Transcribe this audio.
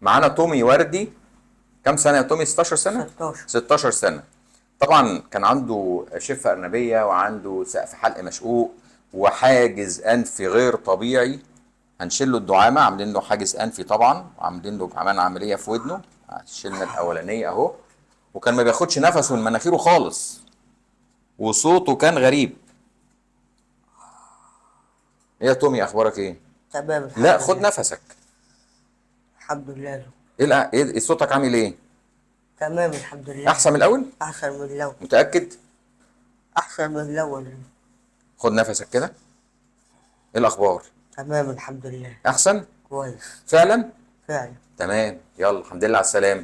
معانا تومي وردي. كم سنه يا تومي؟ 16 سنه. 16. 16 سنه. طبعا كان عنده شفه ارنبيه وعنده سقف حلق مشقوق وحاجز انفي غير طبيعي. هنشيل له الدعامه، عاملين له حاجز انفي طبعا، وعاملين له كمان عمليه في ودنه. شلنا الاولانيه اهو. وكان ما بياخدش نفسه من مناخيره خالص، وصوته كان غريب. ايه يا تومي اخبارك ايه؟ تمام الحمد لا لله. خد نفسك. الحمد لله. ايه صوتك عامل ايه؟ تمام الحمد لله. احسن من الاول؟ أحسن من الأول. متاكد؟ أحسن من الأول. خد نفسك كده. ايه الاخبار؟ تمام الحمد لله. احسن؟ كويس. فعلا؟ فعلا. تمام. يلا الحمد لله على السلامه.